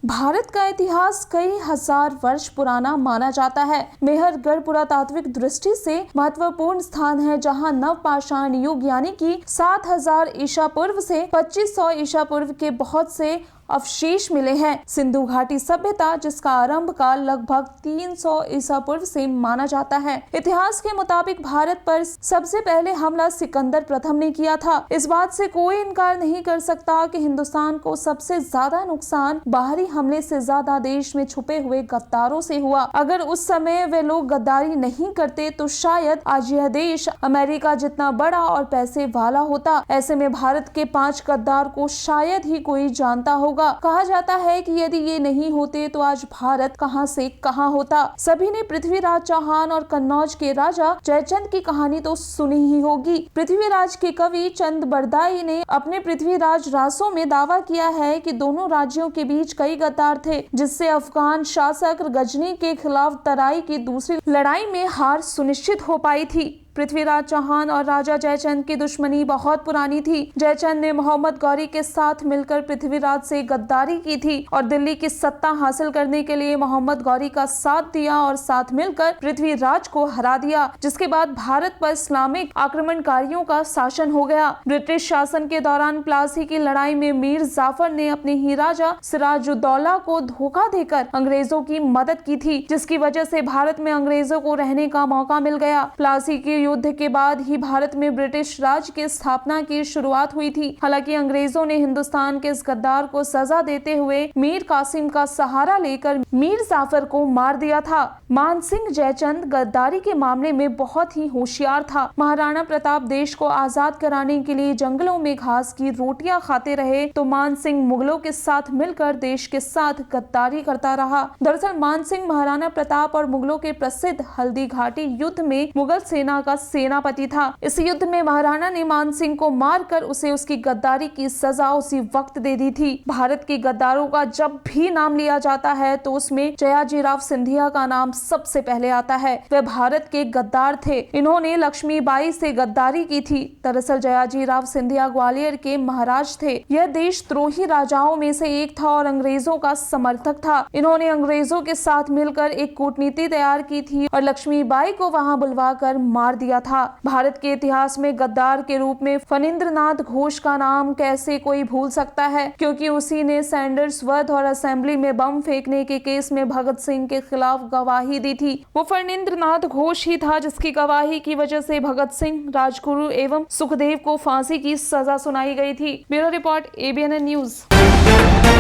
भारत का इतिहास कई हजार वर्ष पुराना माना जाता है। मेहरगढ़ पुरातात्विक दृष्टि से महत्वपूर्ण स्थान है, जहां नवपाषाण युग यानी कि 7000 ईसा पूर्व से 2500 ईसा पूर्व के बहुत से अवशेष मिले हैं। सिंधु घाटी सभ्यता, जिसका आरंभ काल लगभग 300 ईसा पूर्व से माना जाता है। इतिहास के मुताबिक भारत पर सबसे पहले हमला सिकंदर प्रथम ने किया था। इस बात से कोई इनकार नहीं कर सकता कि हिंदुस्तान को सबसे ज्यादा नुकसान बाहरी हमले से ज्यादा देश में छुपे हुए गद्दारों से हुआ। अगर उस समय वे लोग गद्दारी नहीं करते तो शायद आज यह देश अमेरिका जितना बड़ा और पैसे वाला होता। ऐसे में भारत के 5 गद्दार को शायद ही कोई जानता होगा। कहा जाता है कि यदि ये नहीं होते तो आज भारत कहां से कहां होता। सभी ने पृथ्वीराज चौहान और कन्नौज के राजा जयचंद की कहानी तो सुनी ही होगी। पृथ्वीराज के कवि चंद बरदाई ने अपने पृथ्वीराज रासों में दावा किया है कि दोनों राज्यों के बीच कई गद्दार थे, जिससे अफगान शासक गजनी के खिलाफ तराई की दूसरी लड़ाई में हार सुनिश्चित हो पाई थी। पृथ्वीराज चौहान और राजा जयचंद की दुश्मनी बहुत पुरानी थी। जयचंद ने मोहम्मद गौरी के साथ मिलकर पृथ्वीराज से गद्दारी की थी और दिल्ली की सत्ता हासिल करने के लिए मोहम्मद गौरी का साथ दिया और साथ मिलकर पृथ्वीराज को हरा दिया, जिसके बाद भारत पर इस्लामिक आक्रमणकारियों का शासन हो गया। ब्रिटिश शासन के दौरान प्लासी की लड़ाई में मीर जाफर ने अपने ही राजा सिराजुद्दौला को धोखा देकर अंग्रेजों की मदद की थी, जिसकी वजह से भारत में अंग्रेजों को रहने का मौका मिल गया। प्लासी की युद्ध के बाद ही भारत में ब्रिटिश राज की स्थापना की शुरुआत हुई थी। हालांकि अंग्रेजों ने हिंदुस्तान के इस गद्दार को सजा देते हुए मीर कासिम का सहारा लेकर मीर जाफर को मार दिया था। मानसिंह जयचंद गद्दारी के मामले में बहुत ही होशियार था। महाराणा प्रताप देश को आजाद कराने के लिए जंगलों में घास की रोटियां खाते रहे तो मानसिंह मुगलों के साथ मिलकर देश के साथ गद्दारी करता रहा। दरअसल मानसिंह महाराणा प्रताप और मुगलों के प्रसिद्ध हल्दी घाटी युद्ध में मुगल सेना का सेनापति था। इस युद्ध में महाराणा ने मानसिंह को मारकर उसे उसकी गद्दारी की सजा उसी वक्त दे दी थी। भारत के गद्दारों का जब भी नाम लिया जाता है तो उसमें जयाजीराव सिंधिया का नाम सबसे पहले आता है। वे भारत के गद्दार थे। इन्होंने लक्ष्मीबाई से गद्दारी की थी। दरअसल जयाजीराव सिंधिया ग्वालियर के महाराज थे। यह देशद्रोही राजाओं में से एक था और अंग्रेजों का समर्थक था। इन्होंने अंग्रेजों के साथ मिलकर एक कूटनीति तैयार की थी और लक्ष्मीबाई को वहां बुलवाकर मार दिया था। भारत के इतिहास में गद्दार के रूप में फणींद्रनाथ घोष का नाम कैसे कोई भूल सकता है, क्योंकि उसी ने सैंडर्स वध और असेंबली में बम फेंकने के केस में भगत सिंह के खिलाफ गवाही दी थी। वो फणींद्रनाथ घोष ही था जिसकी गवाही की वजह से भगत सिंह, राजगुरु एवं सुखदेव को फांसी की सजा सुनाई गई थी। Bureau report, ABN news.